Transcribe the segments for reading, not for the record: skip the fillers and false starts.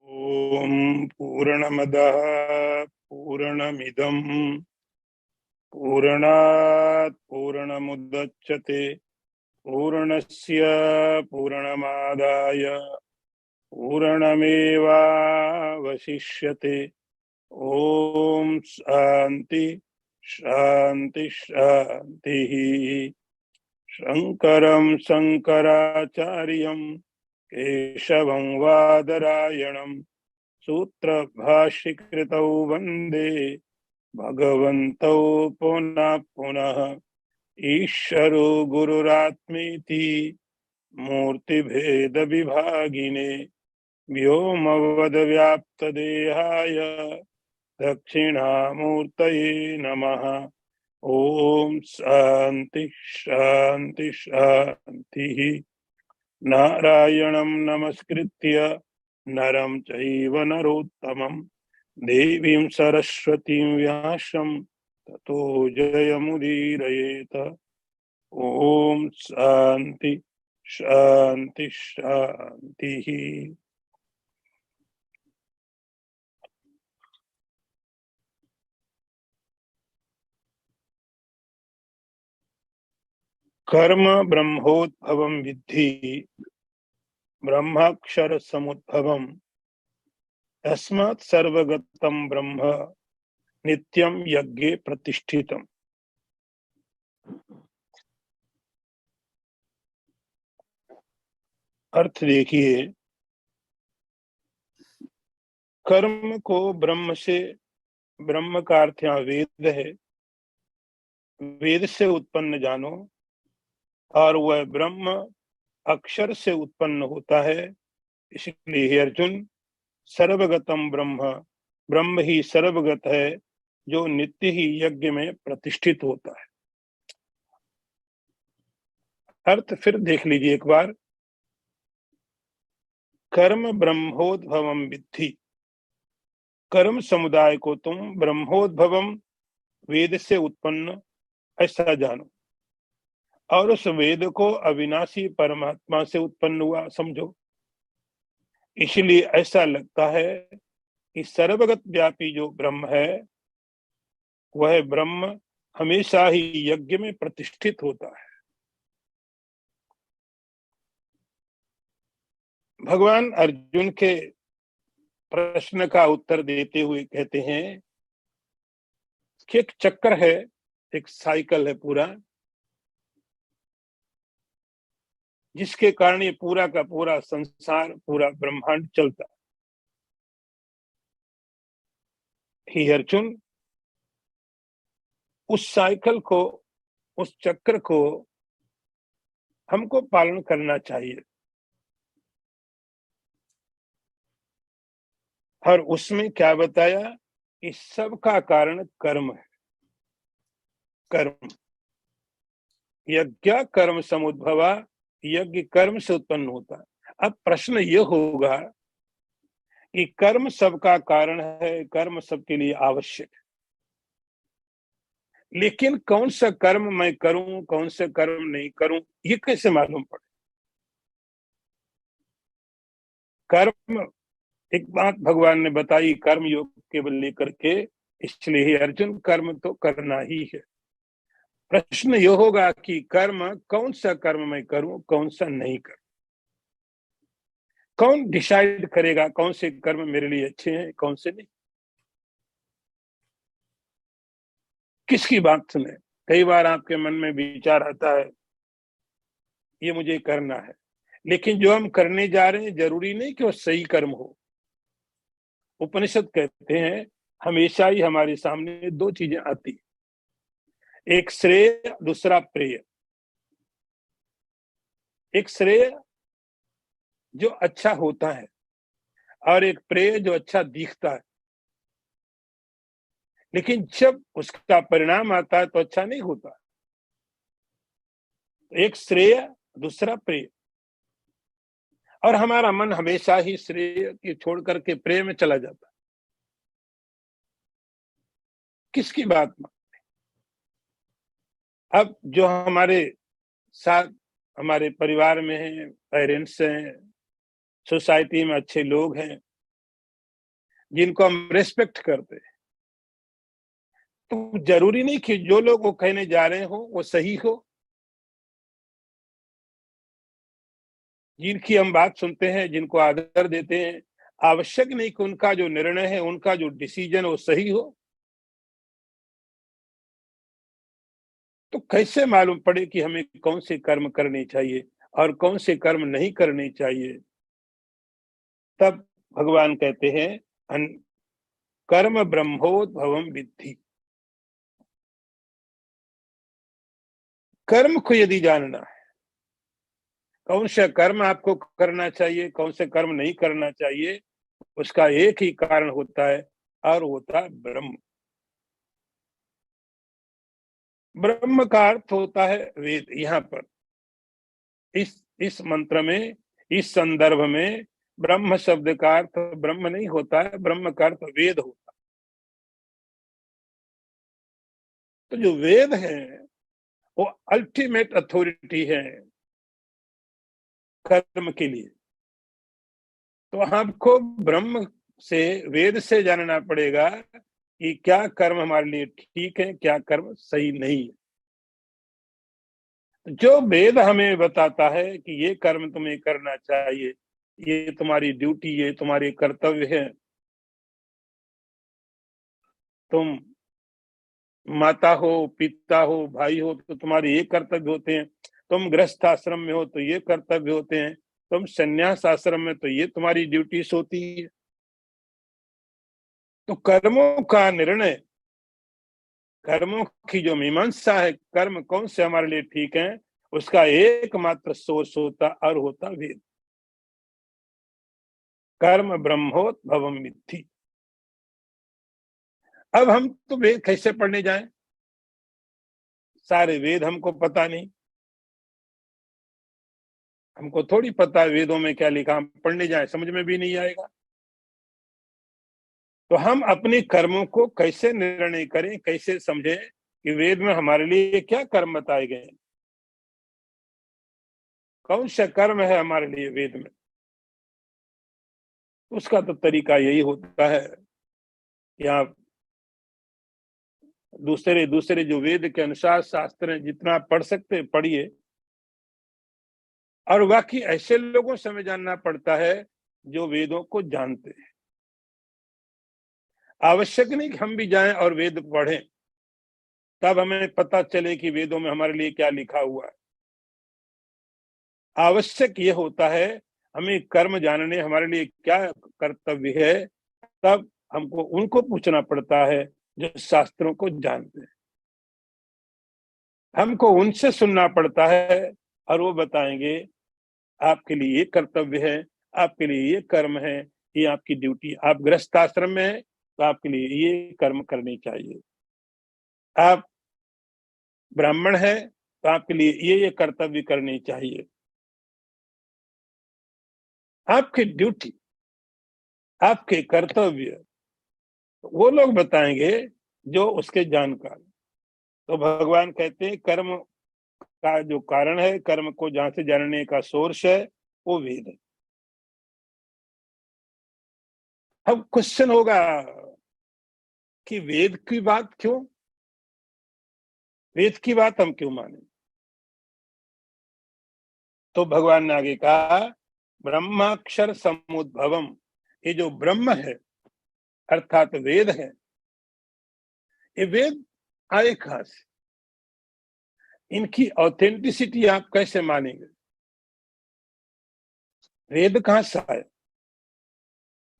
ओम पूर्णमदः पूर्णमिदं पूर्णात् पूर्णमुदच्यते पूर्णस्य पूर्णमादाय पूर्णमेवावशिष्यते। ओम शांति शांति शांतिः। शंकरं शंकराचार्यं केशवं वादरायणं सूत्रभाष्यकृतौ वन्दे भगवन्तौ पुनः पुनः। ईश्वरो गुरुरात्मेति मूर्तिभेद विभागिने व्योमवद्व्याप्तदेहाय दक्षिणामूर्तये नमः। ओम शांति शांति शांति। नारायणं नमस्कृत्य नरं चैव नरोत्तमं देवीं सरस्वतीं व्यासं ततो जयमुदीरयेत। ओम शांति शांति शांति। कर्म ब्रह्मोद्भवं विद्धि ब्रह्माक्षर समुद्भवम् तस्मात् सर्वगतं ब्रह्म नित्यं यज्ञे प्रतिष्ठितम्। अर्थ देखिए, कर्म को ब्रह्म से, ब्रह्म का अर्थ यहाँ वेद है, वेद से उत्पन्न जानो, और वह ब्रह्म अक्षर से उत्पन्न होता है। इसलिए हे अर्जुन, सर्वगतम ब्रह्म, ब्रह्म ही सर्वगत है जो नित्य ही यज्ञ में प्रतिष्ठित होता है। अर्थ फिर देख लीजिए एक बार। कर्म ब्रह्मोद्भवम विद्धि, कर्म समुदाय को तुम ब्रह्मोद्भवम, वेद से उत्पन्न ऐसा जानो, और उस वेद को अविनाशी परमात्मा से उत्पन्न हुआ समझो। इसलिए ऐसा लगता है कि सर्वगत व्यापी जो ब्रह्म है, वह ब्रह्म हमेशा ही यज्ञ में प्रतिष्ठित होता है। भगवान अर्जुन के प्रश्न का उत्तर देते हुए कहते हैं कि एक चक्र है, एक साइकिल है पूरा, जिसके कारण ये पूरा का पूरा संसार, पूरा ब्रह्मांड चलता है। हे अर्जुन, उस साइकिल को, उस चक्र को हमको पालन करना चाहिए, और उसमें क्या बताया, इस सब का कारण कर्म है। कर्म, यज्ञ कर्म समुद्भवा, यज्ञ कर्म से उत्पन्न होता है। अब प्रश्न यह होगा कि कर्म सबका कारण है, कर्म सबके लिए आवश्यक है, लेकिन कौन सा कर्म मैं करूं, कौन सा कर्म नहीं करूं, ये कैसे मालूम पड़े? कर्म, एक बात भगवान ने बताई कर्म योग केवल लेकर के, इसलिए ही अर्जुन कर्म तो करना ही है। प्रश्न यह होगा कि कर्म, कौन सा कर्म मैं करूं, कौन सा नहीं करूं? कौन डिसाइड करेगा कौन से कर्म मेरे लिए अच्छे हैं, कौन से नहीं? किसकी बात सुने? कई बार आपके मन में विचार आता है, ये मुझे करना है, लेकिन जो हम करने जा रहे हैं जरूरी नहीं कि वो सही कर्म हो। उपनिषद कहते हैं हमेशा ही हमारे सामने दो चीजें आती है, एक श्रेय, दूसरा प्रेय। एक श्रेय जो अच्छा होता है, और एक प्रेय जो अच्छा दिखता है, लेकिन जब उसका परिणाम आता है तो अच्छा नहीं होता। एक श्रेय, दूसरा प्रेय, और हमारा मन हमेशा ही श्रेय की छोड़ करके प्रेय में चला जाता है। किसकी बात में? अब जो हमारे साथ, हमारे परिवार में हैं, पेरेंट्स हैं, सोसाइटी में अच्छे लोग हैं, जिनको हम रेस्पेक्ट करते हैं। तो जरूरी नहीं कि जो लोग वो कहने जा रहे हो वो सही हो। जिनकी हम बात सुनते हैं, जिनको आदर देते हैं, आवश्यक नहीं कि उनका जो निर्णय है, उनका जो डिसीजन वो सही हो। तो कैसे मालूम पड़े कि हमें कौन से कर्म करने चाहिए और कौन से कर्म नहीं करने चाहिए? तब भगवान कहते हैं, कर्म ब्रह्मोद्भवम विद्धि। कर्म को यदि जानना है, कौन सा कर्म आपको करना चाहिए, कौन से कर्म नहीं करना चाहिए, उसका एक ही कारण होता है, और होता है ब्रह्म। ब्रह्म का अर्थ होता है वेद। यहाँ पर इस मंत्र में, इस संदर्भ में ब्रह्म शब्द का अर्थ ब्रह्म नहीं होता है, ब्रह्म का अर्थ वेद होता है। तो जो वेद है वो अल्टीमेट अथॉरिटी है कर्म के लिए। तो हमको ब्रह्म से, वेद से जानना पड़ेगा कि क्या कर्म हमारे लिए ठीक है, क्या कर्म सही नहीं है। जो वेद हमें बताता है कि ये कर्म तुम्हें करना चाहिए, ये तुम्हारी ड्यूटी, ये तुम्हारी कर्तव्य है, तुम माता हो, पिता हो, भाई हो, तो तुम्हारे ये कर्तव्य होते हैं। तुम गृहस्थ आश्रम में हो तो ये कर्तव्य होते हैं। तुम संन्यास आश्रम में तो ये तुम्हारी ड्यूटीज होती है। तो कर्मों का निर्णय, कर्मों की जो मीमांसा है, कर्म कौन से हमारे लिए ठीक है, उसका एकमात्र सोर्स होता और होता वेद। कर्म ब्रह्मोद्भवम विद्धि। अब हम तो वेद कैसे पढ़ने जाएं? सारे वेद हमको पता नहीं। हमको थोड़ी पता है वेदों में क्या लिखा, हम पढ़ने जाएं समझ में भी नहीं आएगा। तो हम अपने कर्मों को कैसे निर्णय करें, कैसे समझें कि वेद में हमारे लिए क्या कर्म बताए गए हैं, कौन सा कर्म है हमारे लिए वेद में। उसका तो तरीका यही होता है कि आप दूसरे दूसरे जो वेद के अनुसार शास्त्र हैं, जितना आप पढ़ सकते हैं पढ़िए। और बाकी ऐसे लोगों से हमें जानना पड़ता है जो वेदों को जानते हैं। आवश्यक नहीं कि हम भी जाएं और वेद पढ़ें, तब हमें पता चले कि वेदों में हमारे लिए क्या लिखा हुआ है। आवश्यक ये होता है हमें कर्म जानने, हमारे लिए क्या कर्तव्य है, तब हमको उनको पूछना पड़ता है जो शास्त्रों को जानते हैं। हमको उनसे सुनना पड़ता है और वो बताएंगे आपके लिए ये कर्तव्य है, आपके लिए ये कर्म है, ये आपकी ड्यूटी। आप गृहस्थ आश्रम में है तो आपके लिए ये कर्म करने चाहिए। आप ब्राह्मण है तो आपके लिए ये कर्तव्य करने चाहिए। आपकी ड्यूटी, आपके कर्तव्य वो लोग बताएंगे जो उसके जानकार। तो भगवान कहते हैं कर्म का जो कारण है, कर्म को जहां से जानने का सोर्स है, वो वेद है। अब क्वेश्चन होगा कि वेद की बात क्यों, वेद की बात हम क्यों माने? तो भगवान ने आगे कहा, ब्रह्माक्षर समुद्भवम। ये जो ब्रह्म है अर्थात वेद है, ये वेद आए कहां से, इनकी ऑथेंटिसिटी आप कैसे मानेंगे? वेद कहां से आए?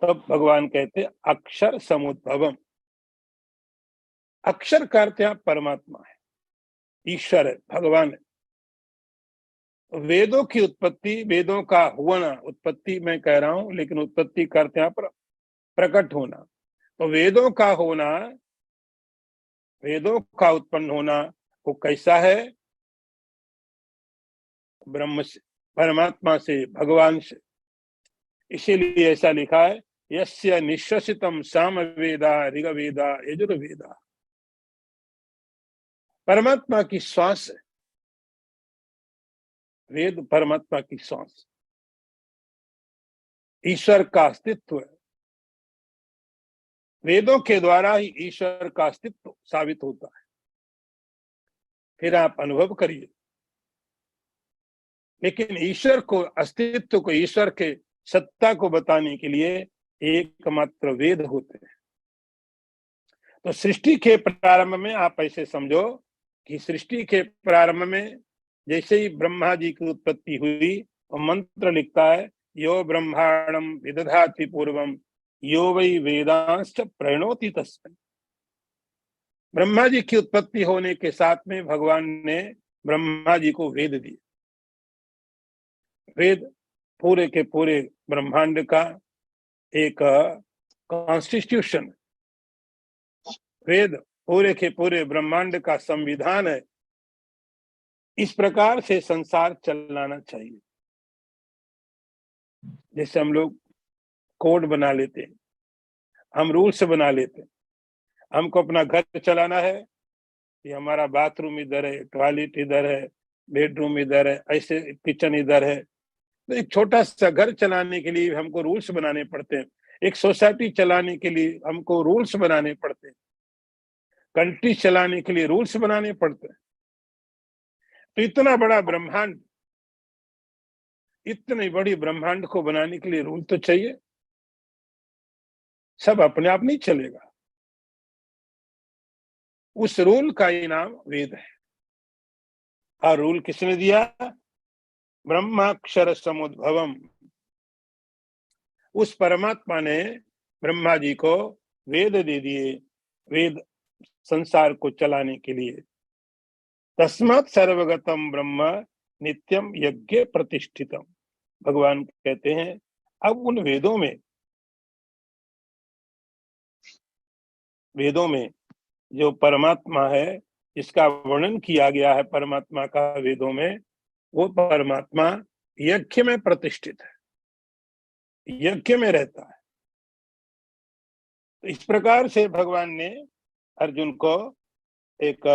तब भगवान कहते अक्षर समुद्भवम। अक्षर का अर्थ यहाँ परमात्मा है, ईश्वर है, भगवान है। वेदों की उत्पत्ति, वेदों का होना, उत्पत्ति मैं कह रहा हूं लेकिन उत्पत्ति का अर्थ यहाँ पर प्रकट होना। तो वेदों का होना, वेदों का उत्पन्न होना, वो कैसा है? ब्रह्म से, परमात्मा से, भगवान से। इसीलिए ऐसा लिखा है, यस्य निश्वसितम साम वेदा ऋग्वेदा यजुर्वेदा। परमात्मा की श्वास है वेद, परमात्मा की श्वास, ईश्वर का अस्तित्व है। वेदों के द्वारा ही ईश्वर का अस्तित्व साबित होता है। फिर आप अनुभव करिए। लेकिन ईश्वर को, अस्तित्व को, ईश्वर के सत्ता को बताने के लिए एकमात्र वेद होते हैं। तो सृष्टि के प्रारंभ में आप ऐसे समझो कि सृष्टि के प्रारंभ में जैसे ही ब्रह्मा जी की उत्पत्ति हुई, और मंत्र लिखता है, यो ब्रह्मांडम विदधाति पूर्वम यो वै वेदांश्च प्रणोति तस्मै। ब्रह्मा जी की उत्पत्ति होने के साथ में भगवान ने ब्रह्मा जी को वेद दिए। वेद पूरे के पूरे ब्रह्मांड का एक कॉन्स्टिट्यूशन, वेद पूरे के पूरे ब्रह्मांड का संविधान है। इस प्रकार से संसार चलाना चाहिए। जैसे हम लोग कोड बना लेते हैं, हम रूल्स बना लेते हैं। हमको अपना घर चलाना है कि हमारा बाथरूम इधर है, टॉयलेट इधर है, बेडरूम इधर है, ऐसे किचन इधर है। तो एक छोटा सा घर चलाने के लिए हमको रूल्स बनाने पड़ते हैं। एक सोसाइटी चलाने के लिए हमको रूल्स बनाने पड़ते हैं। कंट्री चलाने के लिए रूल्स बनाने पड़ते हैं। तो इतना बड़ा ब्रह्मांड, इतनी बड़ी ब्रह्मांड को बनाने के लिए रूल तो चाहिए। सब अपने आप नहीं चलेगा। उस रूल का ही नाम वेद है। और रूल किसने दिया? ब्रह्माक्षर समुद्भवम। उस परमात्मा ने ब्रह्मा जी को वेद दे दिए, वेद संसार को चलाने के लिए। तस्मात् सर्वगतम ब्रह्म नित्यम यज्ञ प्रतिष्ठितम। भगवान कहते हैं अब उन वेदों में जो परमात्मा है, जिसका वर्णन किया गया है परमात्मा का वेदों में, वो परमात्मा यज्ञ में प्रतिष्ठित है, यज्ञ में रहता है। तो इस प्रकार से भगवान ने अर्जुन को एक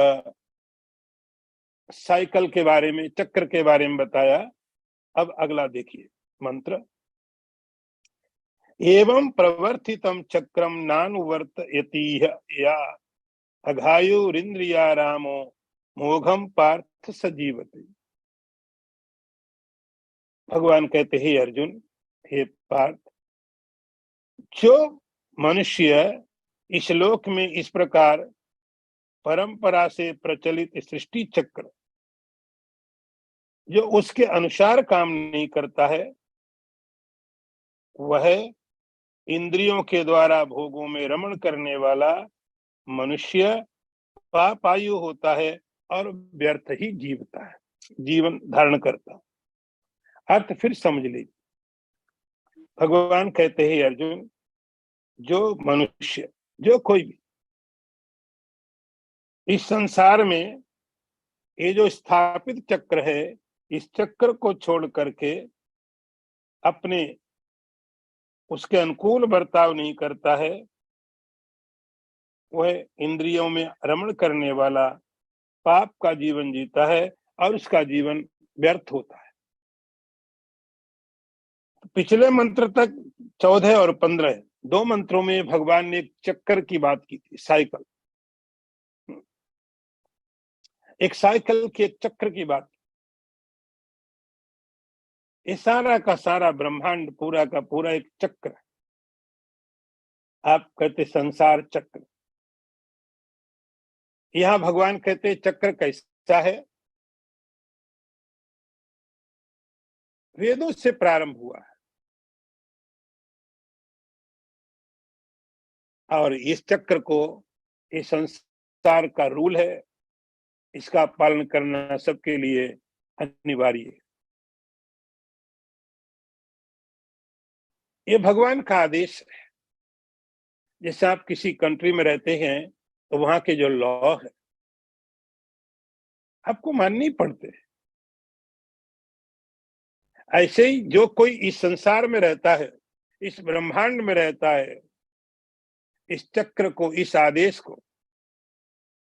साइकिल के बारे में, चक्र के बारे में बताया। अब अगला देखिए मंत्र। एवं प्रवर्तितम चक्रम नानुवर्तयति या अघायुरिंद्रिया रामो मोघम पार्थ सजीवते। भगवान कहते हैं अर्जुन, हे पार्थ, जो मनुष्य इस लोक में इस प्रकार परंपरा से प्रचलित सृष्टि चक्र, जो उसके अनुसार काम नहीं करता है, वह इंद्रियों के द्वारा भोगों में रमण करने वाला मनुष्य पापायु होता है और व्यर्थ ही जीवता है, जीवन धारण करता है। अर्थ फिर समझ लीजिए। भगवान कहते हैं अर्जुन, जो मनुष्य, जो कोई भी इस संसार में ये जो स्थापित चक्र है, इस चक्र को छोड़ करके अपने उसके अनुकूल बर्ताव नहीं करता है, वह इंद्रियों में रमण करने वाला पाप का जीवन जीता है और उसका जीवन व्यर्थ होता है। पिछले मंत्र तक 14 और 15 दो मंत्रों में भगवान ने एक चक्कर की बात की थी, साइकिल, एक साइकिल के एक चक्र की बात। ये सारा का सारा ब्रह्मांड पूरा का पूरा एक चक्र, आप कहते संसार चक्र। यहां भगवान कहते चक्र कैसा है? वेदों से प्रारंभ हुआ है और इस चक्र को, ये संसार का रूल है, इसका पालन करना सबके लिए अनिवार्य है। ये भगवान का आदेश है। जैसे आप किसी कंट्री में रहते हैं तो वहां के जो लॉ है आपको माननी पड़ते हैं। ऐसे ही जो कोई इस संसार में रहता है, इस ब्रह्मांड में रहता है, इस चक्र को, इस आदेश को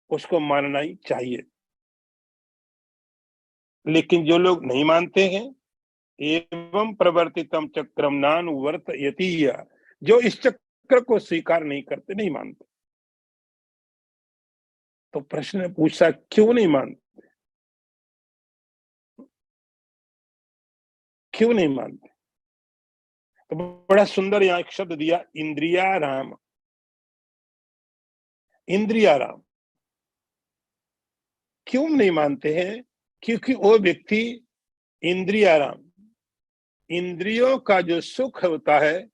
उसको मानना ही चाहिए। लेकिन जो लोग नहीं मानते हैं, एवं प्रवर्तितम चक्रम नानुवर्तयति, जो इस चक्र चक्र को स्वीकार नहीं करते, नहीं मानते। तो प्रश्न पूछा, क्यों नहीं मानते? क्यों नहीं मानते? तो बड़ा सुंदर यहाँ एक शब्द दिया, इंद्रियाराम। इंद्रियाराम क्यों नहीं मानते हैं? क्योंकि वो व्यक्ति इंद्रियाराम, इंद्रियों का जो सुख होता है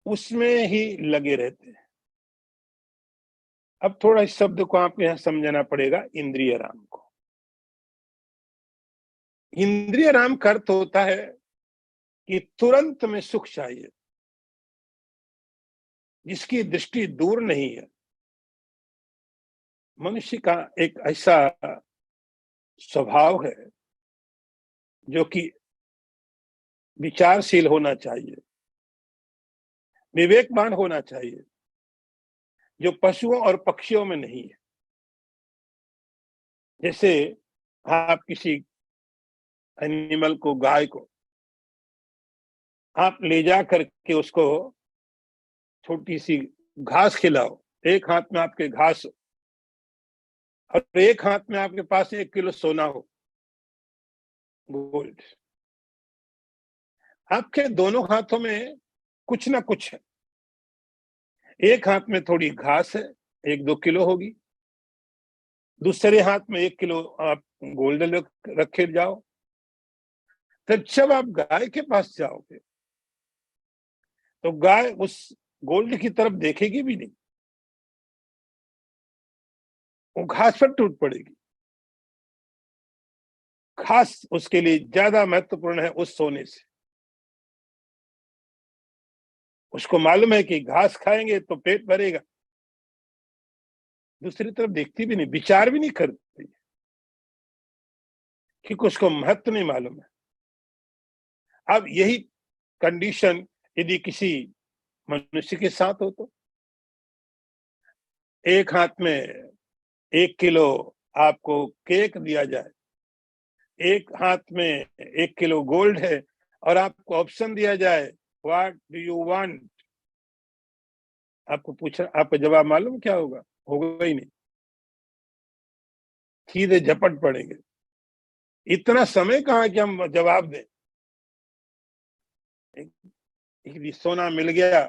उसमें ही लगे रहते हैं। अब थोड़ा इस शब्द को आपको यहां समझना पड़ेगा, इंद्रियाराम को। इंद्रियाराम का अर्थ होता है कि तुरंत में सुख चाहिए, जिसकी दृष्टि दूर नहीं है। मनुष्य का एक ऐसा स्वभाव है जो कि विचारशील होना चाहिए, विवेकवान होना चाहिए, जो पशुओं और पक्षियों में नहीं है। जैसे आप किसी एनिमल को, गाय को आप ले जा करके उसको छोटी सी घास खिलाओ, एक हाथ में आपके घास हो और एक हाथ में आपके पास 1 किलो सोना हो, गोल्ड। आपके दोनों हाथों में कुछ ना कुछ है। एक हाथ में थोड़ी घास है, 1-2 किलो होगी, दूसरे हाथ में 1 किलो आप गोल्ड रखे जाओ। फिर जब आप गाय के पास जाओगे तो गाय उस गोल्ड की तरफ देखेगी भी नहीं, वो घास पर टूट पड़ेगी। घास उसके लिए ज्यादा महत्वपूर्ण है उस सोने से। उसको मालूम है कि घास खाएंगे तो पेट भरेगा, दूसरी तरफ देखती भी नहीं, विचार भी नहीं करती, क्योंकि उसको महत्व नहीं मालूम है। अब यही कंडीशन यदि किसी मनुष्य के साथ हो तो एक हाथ में 1 किलो आपको केक दिया जाए, एक हाथ में 1 किलो गोल्ड है और आपको ऑप्शन दिया जाए, व्हाट डू यू वांट? आपको पूछा, आपका जवाब मालूम क्या होगा? होगा ही नहीं, सीधे झपट पड़ेंगे। इतना समय कहाँ कि हम जवाब दें। यदि सोना मिल गया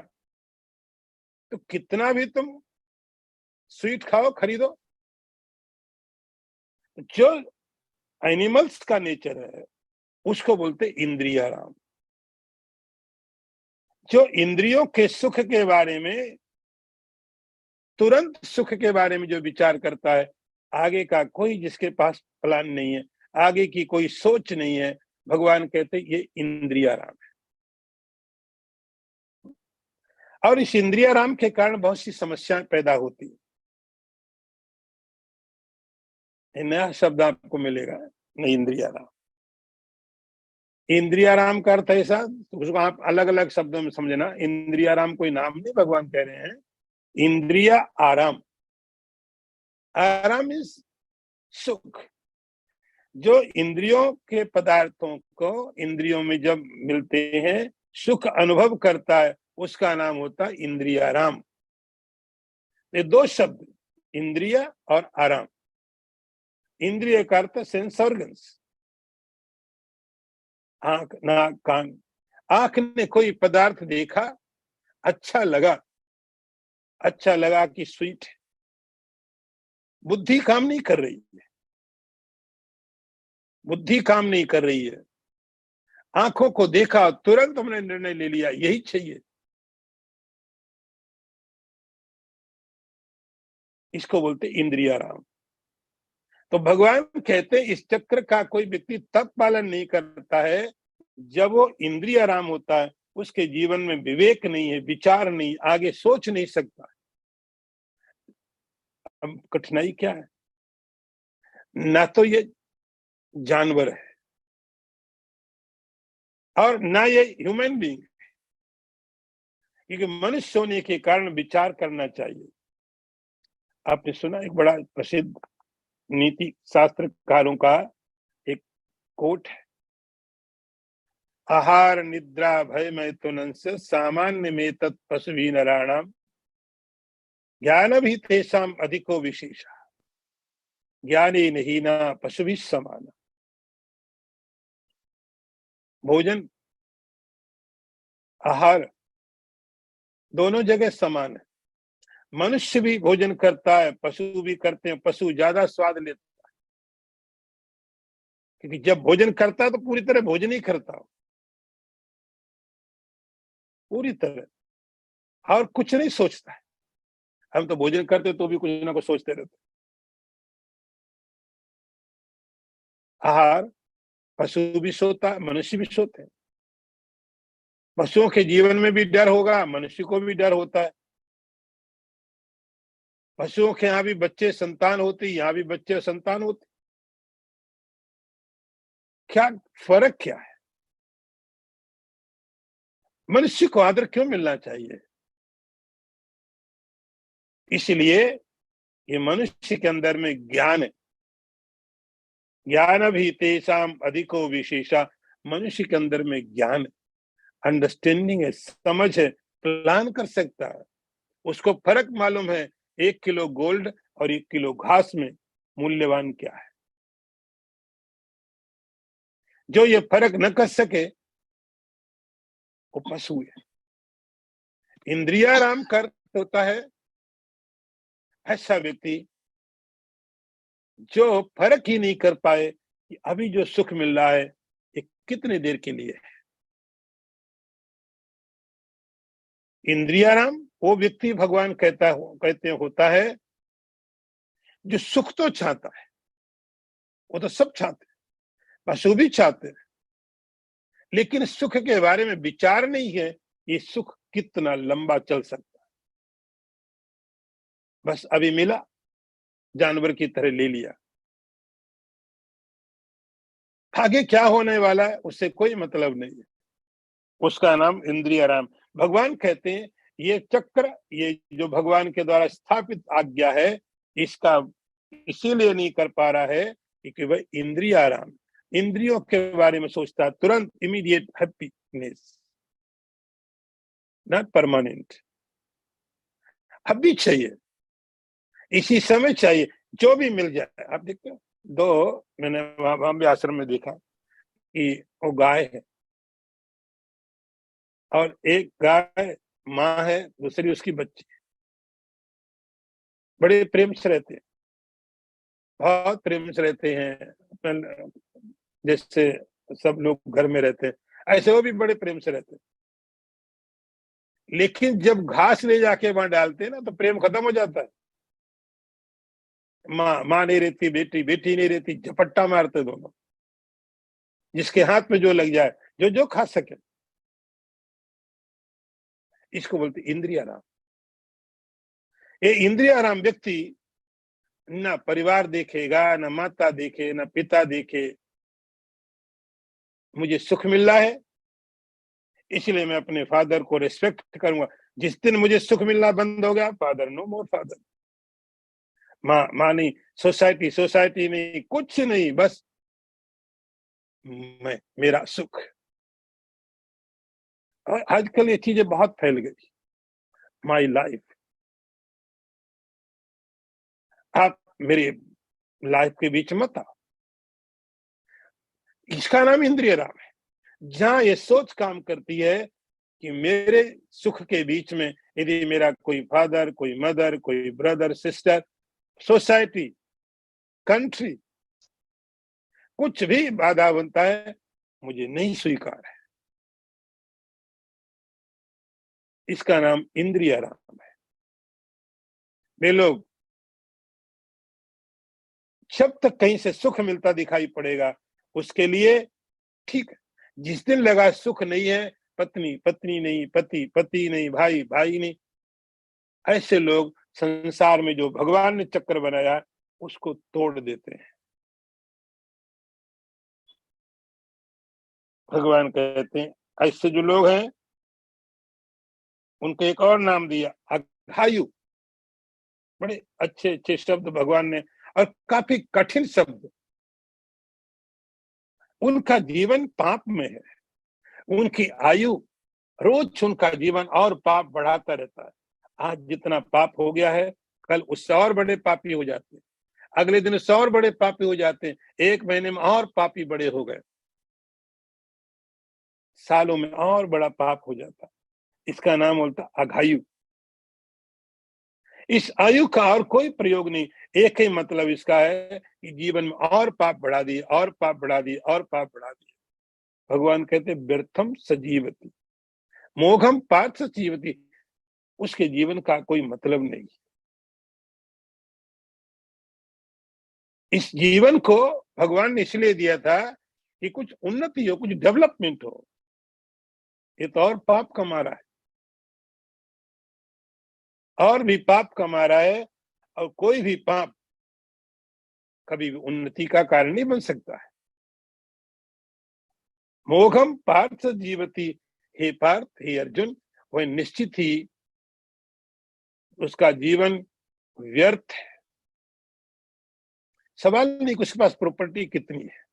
तो कितना भी तुम स्वीट खाओ, खरीदो। जो एनिमल्स का नेचर है उसको बोलते इंद्रियाराम। जो इंद्रियों के सुख के बारे में, तुरंत सुख के बारे में जो विचार करता है, आगे का कोई जिसके पास प्लान नहीं है, आगे की कोई सोच नहीं है, भगवान कहते ये इंद्रियाराम है। और इस इंद्रियाराम के कारण बहुत सी समस्याएं पैदा होती है। नया शब्द आपको मिलेगा, इंद्रियाराम। इंद्रियाराम का अर्थ ऐसा, उसको आप अलग अलग शब्दों में समझना। इंद्रियाराम कोई नाम नहीं भगवान कह रहे हैं, इंद्रिया आराम। आराम इज सुख। जो इंद्रियों के पदार्थों को इंद्रियों में जब मिलते हैं, सुख अनुभव करता है, उसका नाम होता है इंद्रियाराम। ये दो शब्द, इंद्रिय और आराम। इंद्रिय का अर्थ सेंस ऑर्गन्स, आंख, नाक, कान। आंख ने कोई पदार्थ देखा, अच्छा लगा, अच्छा लगा कि स्वीट है। बुद्धि काम नहीं कर रही है, बुद्धि काम नहीं कर रही है। आंखों को देखा, तुरंत हमने निर्णय ले लिया यही चाहिए। इसको बोलते इंद्रियाराम। तो भगवान कहते हैं इस चक्र का कोई व्यक्ति तब पालन नहीं करता है जब वो इंद्रियाराम होता है, उसके जीवन में विवेक नहीं है, विचार नहीं, आगे सोच नहीं सकता। अब कठिनाई क्या है? ना तो ये जानवर है और ना ये ह्यूमन बीइंग, क्योंकि मनुष्य होने के कारण विचार करना चाहिए। आपने सुना एक बड़ा प्रसिद्ध नीति शास्त्रकारों का एक कोट है, आहार निद्रा भय मैथुनस्य सामान्य में तत् पशुभी नराणाम ज्ञान भी तेषाम अधिको विशेषा ज्ञानी नहीं ना पशु भी समान। भोजन आहार दोनों जगह समान है। मनुष्य भी भोजन करता है, पशु भी करते हैं। पशु ज्यादा स्वाद लेता है क्योंकि जब भोजन करता है तो पूरी तरह भोजन ही करता हो, पूरी तरह, और कुछ नहीं सोचता है। हम तो भोजन करते तो भी कुछ ना कुछ सोचते रहते। आहार पशु भी सोता, मनुष्य भी सोते हैं। पशुओं के जीवन में भी डर होगा, मनुष्य को भी डर होता है। पशुओं के यहाँ भी बच्चे संतान होती, यहाँ भी बच्चे संतान होते। क्या फर्क क्या है? मनुष्य को आदर क्यों मिलना चाहिए? इसलिए ये मनुष्य के अंदर में ज्ञान है। ज्ञान भी तेषाम अधिको विशेषा, मनुष्य के अंदर में ज्ञान है, अंडरस्टैंडिंग है, समझ है, प्लान कर सकता है। उसको फर्क मालूम है 1 किलो गोल्ड और 1 किलो घास में मूल्यवान क्या है। जो ये फर्क न कर सके वो पशु है। इंद्रियाराम कर होता है ऐसा व्यक्ति जो फर्क ही नहीं कर पाए कि अभी जो सुख मिल रहा है ये कितनी देर के लिए है। इंद्रियाराम वो व्यक्ति भगवान कहते होता है जो सुख तो चाहता है। वो तो सब चाहते हैं, पशु भी चाहते हैं, लेकिन सुख के बारे में विचार नहीं है ये सुख कितना लंबा चल सकता है। बस अभी मिला, जानवर की तरह ले लिया, आगे क्या होने वाला है उससे कोई मतलब नहीं है। उसका नाम इंद्रियाराम। भगवान कहते हैं ये चक्र, ये जो भगवान के द्वारा स्थापित आज्ञा है, इसका इसीलिए नहीं कर पा रहा है क्योंकि वह इंद्रियाराम, इंद्रियों के बारे में सोचता है, तुरंत इमीडिएट हैप्पीनेस, नॉट परमानेंट। अभी चाहिए, इसी समय चाहिए, जो भी मिल जाए। आप देखते हो मैंने वहां भी आश्रम में देखा कि वो गाय है और एक गाय माँ है, दूसरी उसकी बच्ची। बड़े प्रेम से रहते हैं, बहुत प्रेम से रहते हैं, जैसे सब लोग घर में रहते हैं ऐसे वो भी बड़े प्रेम से रहते हैं। लेकिन जब घास ले जाके वहां डालते हैं ना तो प्रेम खत्म हो जाता है। माँ नहीं रहती, बेटी नहीं रहती, झपट्टा मारते दोनों, जिसके हाथ में जो लग जाए, जो जो खा सके। इसको बोलते इंद्रियाराम। ये इंद्रियाराम व्यक्ति ना परिवार देखेगा, ना माता देखे, ना पिता देखे। मुझे सुख मिल रहा है इसलिए मैं अपने फादर को रिस्पेक्ट करूंगा। जिस दिन मुझे सुख मिलना बंद हो गया, फादर नो मोर फादर। माँ नहीं, सोसाइटी नहीं, कुछ नहीं, बस मैं, मेरा सुख। और आजकल ये चीजें बहुत फैल गई। माई लाइफ, आप मेरे लाइफ के बीच मत आओ। इसका नाम इंद्रिय राम है। जहां ये सोच काम करती है कि मेरे सुख के बीच में यदि मेरा कोई फादर, कोई मदर, कोई ब्रदर, सिस्टर, सोसाइटी, कंट्री, कुछ भी बाधा बनता है, मुझे नहीं स्वीकार है। इसका नाम इंद्रिय राम है। वे लोग जब तक कहीं से सुख मिलता दिखाई पड़ेगा उसके लिए ठीक है। जिस दिन लगा सुख नहीं है, पत्नी पत्नी नहीं, पति पति नहीं, भाई भाई नहीं, ऐसे लोग संसार में जो भगवान ने चक्र बनाया उसको तोड़ देते हैं। भगवान कहते हैं ऐसे जो लोग हैं उनको एक और नाम दिया, अघायु। बड़े अच्छे अच्छे शब्द भगवान ने, और काफी कठिन शब्द। उनका जीवन पाप में है, उनकी आयु रोज उनका जीवन और पाप बढ़ाता रहता है। आज जितना पाप हो गया है, कल उससे और बड़े पापी हो जाते हैं, अगले दिन उससे और बड़े पापी हो जाते हैं, एक महीने में और पापी बड़े हो गए, सालों में और बड़ा पाप हो जाता। इसका नाम बोलता अघायु। इस आयु का और कोई प्रयोग नहीं, एक ही मतलब इसका है कि जीवन में और पाप बढ़ा दिए, और पाप बढ़ा दिए, और पाप बढ़ा दिए। भगवान कहते व्यर्थम सजीवती मोघम पार्थ सजीवती, उसके जीवन का कोई मतलब नहीं। इस जीवन को भगवान ने इसलिए दिया था कि कुछ उन्नति हो, कुछ डेवलपमेंट हो। ये तो और पाप कमा रहा है, और भी पाप कमा रहा है, और कोई भी पाप कभी भी उन्नति का कारण नहीं बन सकता है। मोघम पार्थ जीवती, हे पार्थ, हे अर्जुन, वह निश्चित ही उसका जीवन व्यर्थ है। सवाल नहीं कि उसके पास प्रॉपर्टी कितनी है,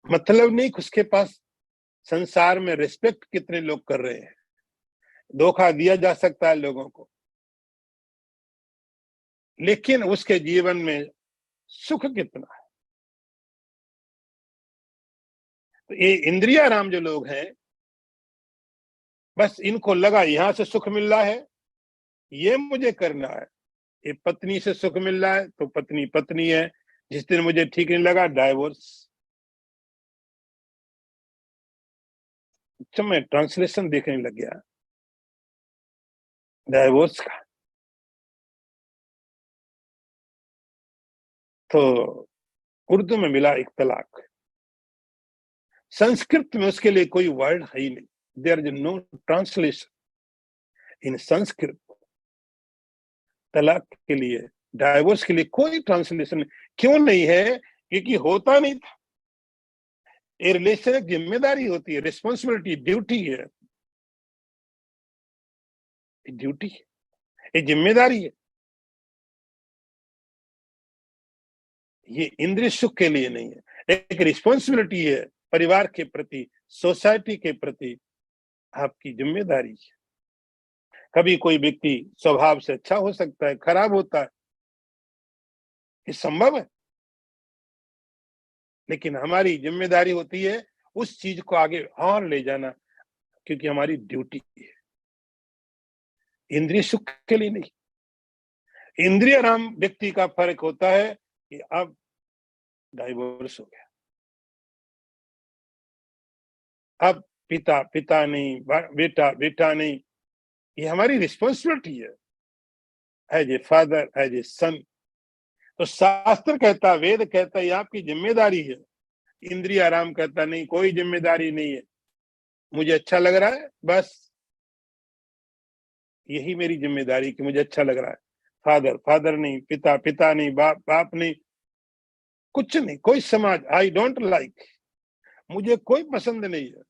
मतलब नहीं कि उसके पास संसार में रिस्पेक्ट कितने लोग कर रहे हैं। धोखा दिया जा सकता है लोगों को, लेकिन उसके जीवन में सुख कितना है। तो ये इंद्रियाराम जो लोग हैं, बस इनको लगा यहां से सुख मिल रहा है, ये मुझे करना है। ये पत्नी से सुख मिल रहा है तो पत्नी पत्नी है, जिस दिन मुझे ठीक नहीं लगा डाइवोर्स। जब मैं ट्रांसलेशन देखने लग गया डाइवोर्स का, तो उर्दू में मिला एक तलाक। संस्कृत में उसके लिए कोई वर्ड है ही नहीं, there is no translation in Sanskrit. तलाक के लिए, डाइवोर्स के लिए कोई ट्रांसलेशन क्यों नहीं है? क्योंकि होता नहीं था। ये रिलेशन एक जिम्मेदारी होती है, रिस्पॉन्सिबिलिटी, ड्यूटी है, ड्यूटी है, ये जिम्मेदारी है। ये इंद्रिय सुख के लिए नहीं है, एक रिस्पॉन्सिबिलिटी है परिवार के प्रति, सोसाइटी के प्रति, आपकी जिम्मेदारी है। कभी कोई व्यक्ति स्वभाव से अच्छा हो सकता है, खराब होता है, ये संभव है, लेकिन हमारी जिम्मेदारी होती है उस चीज को आगे और ले जाना, क्योंकि हमारी ड्यूटी है, इंद्रिय सुख के लिए नहीं। इंद्रिय राम व्यक्ति का फर्क होता है कि अब डाइवोर्स हो गया, अब पिता पिता नहीं, बेटा बेटा नहीं, ये हमारी रिस्पॉन्सिबिलिटी है as a father, as a son. तो शास्त्र कहता, वेद कहता है, ये आपकी जिम्मेदारी है। इंद्रिय आराम कहता नहीं, कोई जिम्मेदारी नहीं है, मुझे अच्छा लग रहा है, बस यही मेरी जिम्मेदारी कि मुझे अच्छा लग रहा है। फादर फादर नहीं, पिता पिता नहीं, बाप बाप नहीं, कुछ नहीं, कोई समाज आई डोंट लाइक, मुझे कोई पसंद नहीं है,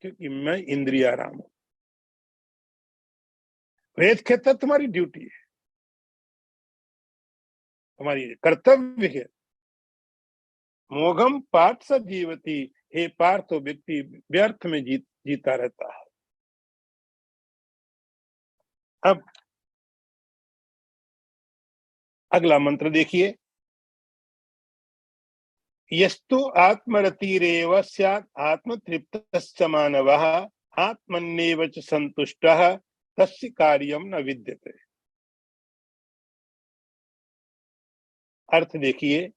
क्योंकि मैं इंद्रिय आराम हूं। वेद कहता तुम्हारी ड्यूटी है, तुम्हारी कर्तव्य है। मोघम पार्थ स जीवती, हे पार्थ, व्यक्ति व्यर्थ में जीता रहता है। अब अगला मंत्र देखिए, यस्तु आत्मरतिरेव स्यात् आत्मतृप्तश्च मानवः आत्मन्येव च संतुष्टः तस्य कार्यम न विद्यते। अर्थ देखिए,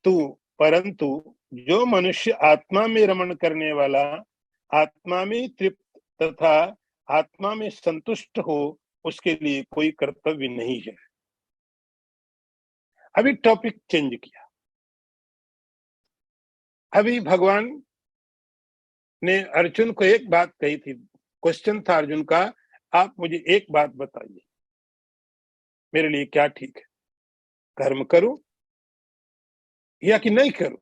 तू परंतु जो मनुष्य आत्मा में रमण करने वाला, आत्मा में तृप्त तथा आत्मा में संतुष्ट हो, उसके लिए कोई कर्तव्य नहीं है। अभी टॉपिक चेंज किया। अभी भगवान ने अर्जुन को एक बात कही थी, क्वेश्चन था अर्जुन का, आप मुझे एक बात बताइए, मेरे लिए क्या ठीक है, कर्म करूं या कि नहीं करूं?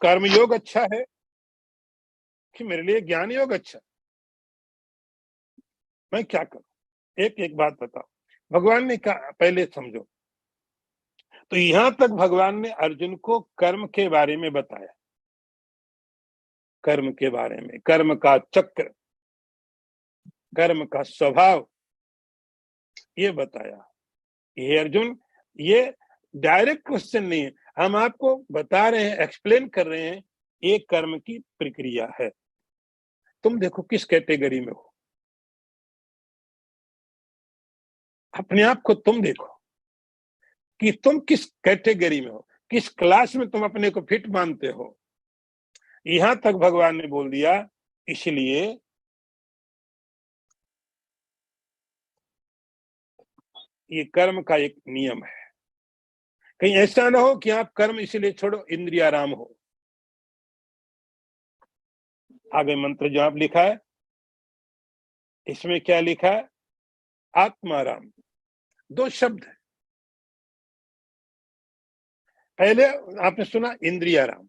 कर्म योग अच्छा है कि मेरे लिए ज्ञान योग अच्छा? मैं क्या करूं? एक एक बात बताओ। भगवान ने कहा, पहले समझो, तो यहां तक भगवान ने अर्जुन को कर्म के बारे में बताया, कर्म के बारे में, कर्म का चक्र, कर्म का स्वभाव ये बताया। ये अर्जुन, ये डायरेक्ट क्वेश्चन नहीं है, हम आपको बता रहे हैं, एक्सप्लेन कर रहे हैं, ये कर्म की प्रक्रिया है। तुम देखो किस कैटेगरी में हो, अपने आप को तुम देखो कि तुम किस कैटेगरी में हो, किस क्लास में तुम अपने को फिट मानते हो। यहां तक भगवान ने बोल दिया। इसलिए ये कर्म का एक नियम है। कहीं ऐसा ना हो कि आप कर्म इसलिए छोड़ो इंद्रियाराम हो। आगे मंत्र जो आप लिखा है, इसमें क्या लिखा है? आत्माराम। दो शब्द है। पहले आपने सुना इंद्रियाराम,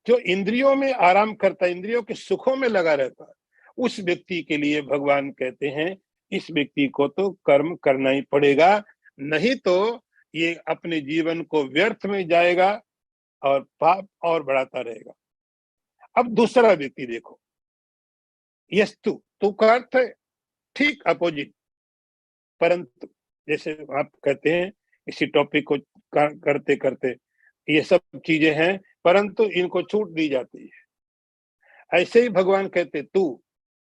जो इंद्रियों में आराम करता है, इंद्रियों के सुखों में लगा रहता है, उस व्यक्ति के लिए भगवान कहते हैं इस व्यक्ति को तो कर्म करना ही पड़ेगा, नहीं तो ये अपने जीवन को व्यर्थ में जाएगा और पाप और बढ़ाता रहेगा। अब दूसरा व्यक्ति देखो, यस्तु, तू का अर्थ है ठीक अपोजिट, परंतु, जैसे आप कहते हैं इसी टॉपिक को करते करते ये सब चीजें हैं, परंतु इनको छूट दी जाती है। ऐसे ही भगवान कहते तू,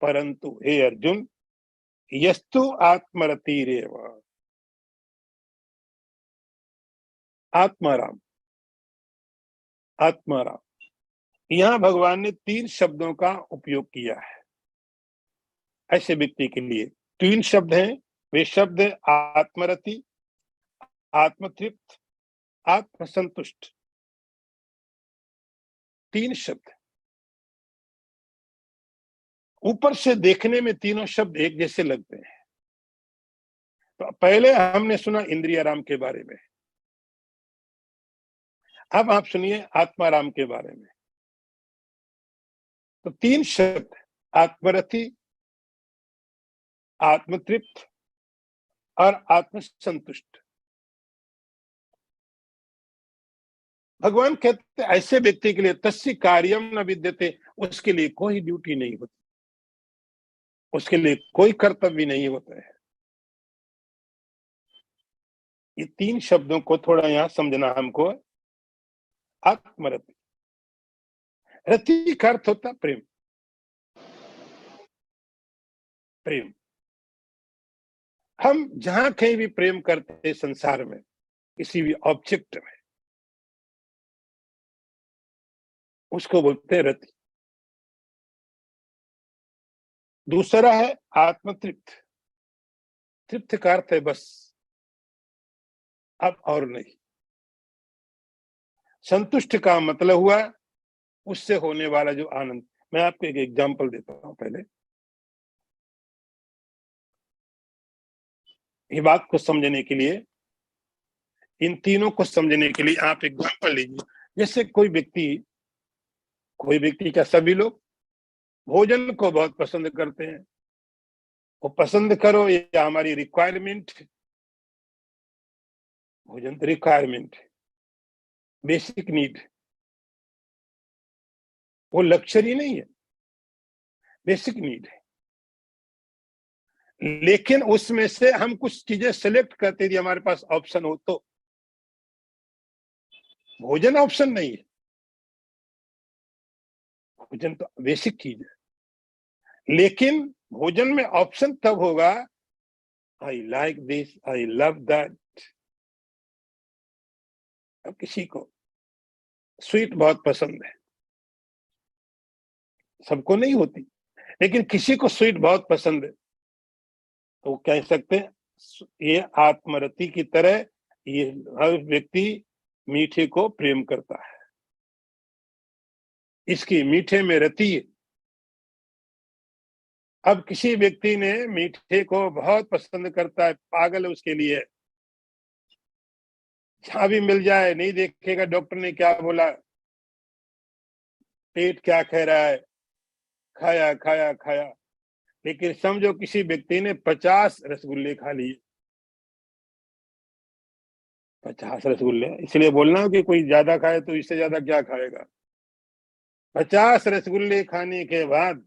परंतु हे अर्जुन, यस्तु आत्मरतिरेव, आत्माराम, आत्माराम। यहां भगवान ने तीन शब्दों का उपयोग किया है ऐसे व्यक्ति के लिए। तीन शब्द हैं, वे शब्द आत्मरति, आत्मतृप्त, आत्मसंतुष्ट। तीन शब्द। ऊपर से देखने में तीनों शब्द एक जैसे लगते हैं। तो पहले हमने सुना इंद्रियाराम के बारे में, अब आप सुनिए आत्माराम के बारे में। तो तीन शब्द, आत्मरति, आत्मतृप्त और आत्मसंतुष्ट। भगवान कहते ऐसे व्यक्ति के लिए तस्य कार्यम न विद्यते, उसके लिए कोई ड्यूटी नहीं होती, उसके लिए कोई कर्तव्य नहीं होता है। ये तीन शब्दों को थोड़ा यहां समझना हमको। आत्मरति, रति का अर्थ होता प्रेम, प्रेम। हम जहां कहीं भी प्रेम करते हैं संसार में, किसी भी ऑब्जेक्ट में, उसको बोलते हैं रति। दूसरा है आत्मतृप्त, तृप्त का अर्थ है बस, अब और नहीं। संतुष्ट का मतलब हुआ उससे होने वाला जो आनंद। मैं आपको एक एग्जांपल देता हूं पहले, ये बात को समझने के लिए, इन तीनों को समझने के लिए आप एग्जांपल लीजिए। जैसे कोई व्यक्ति क्या, सभी लोग भोजन को बहुत पसंद करते हैं। वो पसंद करो या हमारी रिक्वायरमेंट, भोजन तो रिक्वायरमेंट, बेसिक नीड, वो लक्ष्य नहीं है, बेसिक नीड है। लेकिन उसमें से हम कुछ चीजें सेलेक्ट करते यदि हमारे पास ऑप्शन हो तो। भोजन ऑप्शन नहीं है, भोजन तो बेसिक चीज है। लेकिन भोजन में ऑप्शन तब होगा, I like this, I love that. अब किसी को स्वीट बहुत पसंद है, सबको नहीं होती, लेकिन किसी को स्वीट बहुत पसंद है, तो कह सकते हैं ये आत्मरति की तरह ये हर व्यक्ति मीठे को प्रेम करता है, इसकी मीठे में रति है। अब किसी व्यक्ति ने मीठे को बहुत पसंद करता है, पागल है उसके लिए, जहां भी मिल जाए नहीं देखेगा डॉक्टर ने क्या बोला, पेट क्या कह रहा है, खाया खाया खाया। लेकिन समझो किसी व्यक्ति ने 50 रसगुल्ले खा लिए, 50 रसगुल्ले, इसलिए बोलना कि कोई ज्यादा खाए तो इससे ज्यादा क्या खाएगा। 50 रसगुल्ले खाने के बाद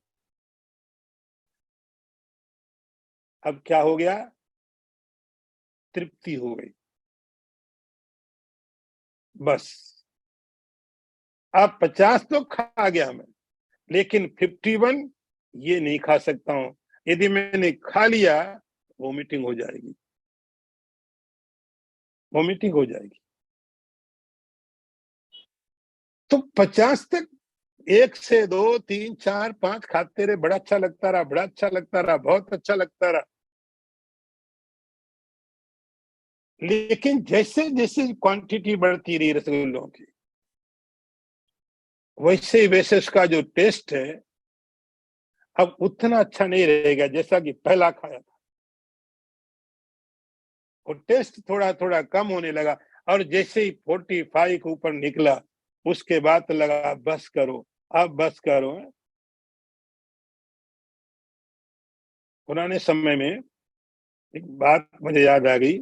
अब क्या हो गया, तृप्ति हो गई। बस अब 50 तो खा गया मैं, लेकिन 51 ये नहीं खा सकता हूं। यदि मैंने खा लिया वोमिटिंग हो जाएगी, वोमिटिंग हो जाएगी। तो 50 तक 1 से 2 3 4 5 खाते रहे, बड़ा अच्छा लगता रहा, बड़ा अच्छा लगता रहा, बहुत अच्छा लगता रहा। लेकिन जैसे जैसे क्वांटिटी बढ़ती रही रसगुल्लों की, वैसे वैसे उसका जो टेस्ट है अब उतना अच्छा नहीं रहेगा जैसा कि पहला खाया था। वो टेस्ट थोड़ा थोड़ा कम होने लगा। और जैसे ही 45 के ऊपर निकला, उसके बाद तो लगा बस करो, अब बस करो। पुराने समय में एक बात मुझे याद आ गई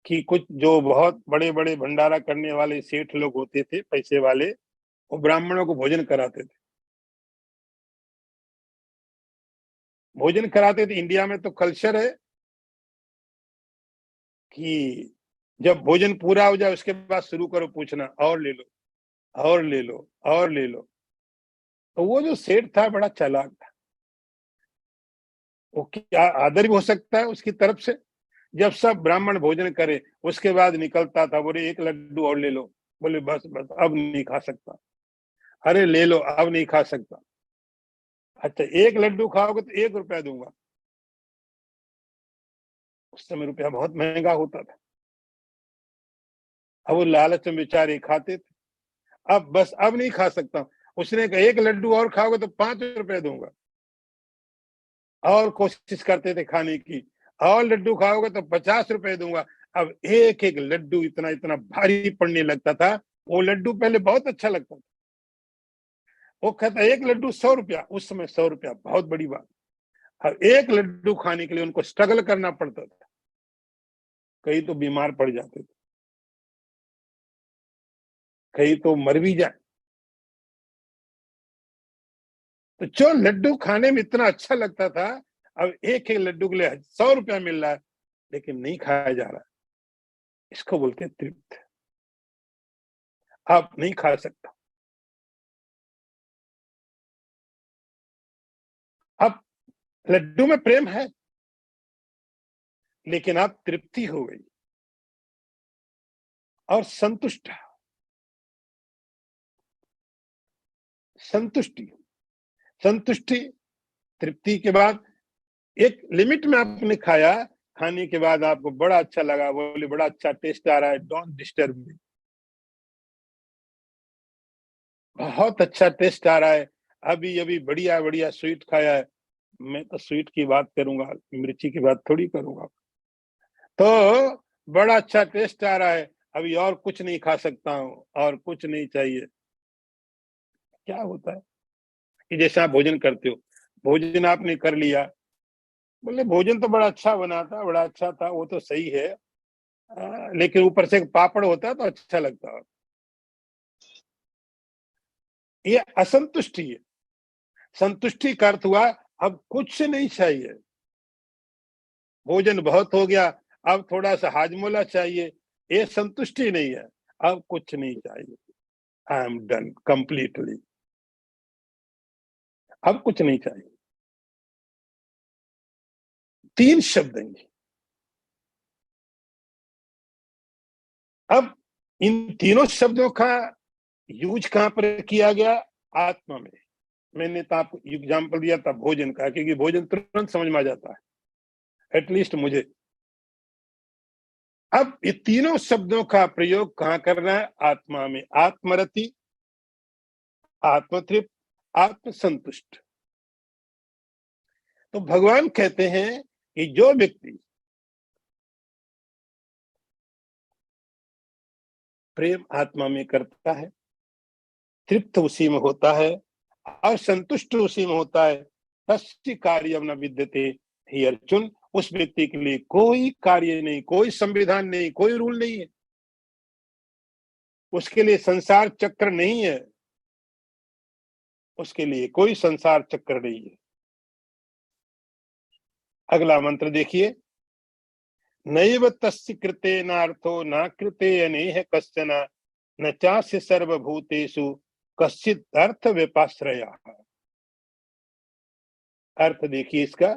कि कुछ जो बहुत बड़े बड़े भंडारा करने वाले सेठ लोग होते थे, पैसे वाले, वो ब्राह्मणों को भोजन कराते थे। भोजन कराते थे। इंडिया में तो कल्चर है कि जब भोजन पूरा हो जाए उसके बाद शुरू करो पूछना, और ले लो, और ले लो, और ले लो। तो वो जो सेठ था बड़ा चालाक था। वो क्या आदर भी हो सकता है उसकी तरफ से। जब सब ब्राह्मण भोजन करे उसके बाद निकलता था, बोले 1 लड्डू और ले लो। बोले बस बस अब नहीं खा सकता। अरे ले लो, अब नहीं खा सकता। अच्छा 1 लड्डू खाओगे तो 1 रुपया दूंगा। उस समय रुपया बहुत महंगा होता था। अब वो लालच में बेचारे खाते थे। अब बस अब नहीं खा सकता। उसने कहा 1 लड्डू और खाओगे तो 5 रुपए दूंगा। और कोशिश करते थे खाने की, और लड्डू खाओगे तो 50 रुपए दूंगा। अब एक एक लड्डू इतना इतना भारी पड़ने लगता था। वो लड्डू पहले बहुत अच्छा लगता था। वो कहता 1 लड्डू 100 रुपया, उस समय 100 रुपया बहुत बड़ी बात। अब 1 लड्डू खाने के लिए उनको स्ट्रगल करना पड़ता था। कई तो बीमार पड़ जाते थे, कई तो मर भी जाए। तो जो लड्डू खाने में इतना अच्छा लगता था, अब एक एक लड्डू के लिए 100 रुपया मिल रहा है, लेकिन नहीं खाया जा रहा। इसको बोलते हैं तृप्त। आप नहीं खा सकता। अब लड्डू में प्रेम है, लेकिन आप तृप्ति हो गई और संतुष्ट, संतुष्टि, संतुष्टि, तृप्ति के बाद एक लिमिट में आपने खाया। खाने के बाद आपको बड़ा अच्छा लगा, बोले बड़ा अच्छा टेस्ट आ रहा है, डोंट डिस्टर्ब मी। बहुत अच्छा टेस्ट आ रहा है, अभी अभी बढ़िया बढ़िया स्वीट खाया है। मैं तो स्वीट की बात करूंगा, मिर्ची की बात थोड़ी करूंगा। तो बड़ा अच्छा टेस्ट आ रहा है, अभी और कुछ नहीं खा सकता हूँ, और कुछ नहीं चाहिए। क्या होता है कि जैसे आप भोजन करते हो, भोजन आपने कर लिया, बोले भोजन तो बड़ा अच्छा बना था, बड़ा अच्छा था, वो तो सही है। लेकिन ऊपर से एक पापड़ होता तो अच्छा लगता। ये असंतुष्टि है। संतुष्टि का अर्थ हुआ अब कुछ नहीं चाहिए, भोजन बहुत हो गया, अब थोड़ा सा हाजमोला चाहिए। ये संतुष्टि नहीं है। अब कुछ नहीं चाहिए, आई एम डन कंप्लीटली। अब कुछ नहीं चाहिए। 3 शब्द हैं। अब इन तीनों शब्दों का यूज कहां पर किया गया? आत्मा में। मैंने तो आपको एग्जाम्पल दिया था भोजन का, क्योंकि भोजन तुरंत समझ में आ जाता है, एटलीस्ट मुझे। अब ये तीनों शब्दों का प्रयोग कहां करना है? आत्मा में। आत्मरति, आत्मतृप्त, आत्मसंतुष्ट। तो भगवान कहते हैं कि जो व्यक्ति प्रेम आत्मा में करता है, तृप्त उसी में होता है, और संतुष्ट उसी में होता है, तस्य कार्यम न विद्यते। हे अर्जुन, उस व्यक्ति के लिए कोई कार्य नहीं, कोई संविधान नहीं, कोई रूल नहीं है। उसके लिए संसार चक्र नहीं है, उसके लिए कोई संसार चक्र नहीं है। अगला मंत्र देखिए, नैव तस्य कृतेनार्थो न कृते अनेह कश्चन न चास्य सर्वभूतेषु कश्चित् अर्थ विपाश्रयः। अर्थ देखिए इसका,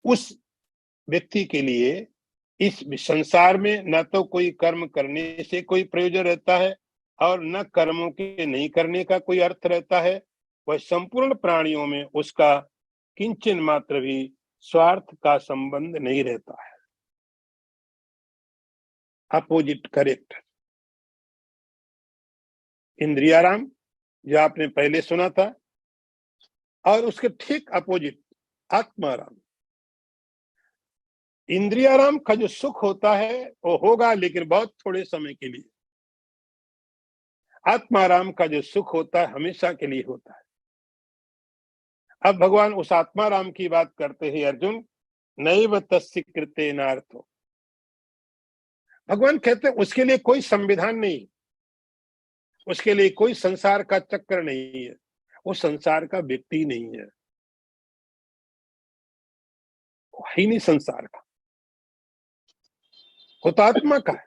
उस व्यक्ति के लिए इस संसार में न तो कोई कर्म करने से कोई प्रयोजन रहता है और न कर्मों के नहीं करने का कोई अर्थ रहता है। वह संपूर्ण प्राणियों में उसका किंचन मात्र भी स्वार्थ का संबंध नहीं रहता है। Opposite correct. इंद्रियाराम जो आपने पहले सुना था, और उसके ठीक अपोजिट आत्माराम। इंद्रियाराम का जो सुख होता है वो होगा लेकिन बहुत थोड़े समय के लिए। आत्माराम का जो सुख होता है हमेशा के लिए होता है। अब भगवान उस आत्माराम की बात करते हैं, अर्जुन नैव तस्य कृतेनार्थो। भगवान कहते हैं उसके लिए कोई संविधान नहीं, उसके लिए कोई संसार का चक्र नहीं है, वो संसार का व्यक्ति नहीं है, वो है ही नहीं संसार का, वो तो आत्मा का है,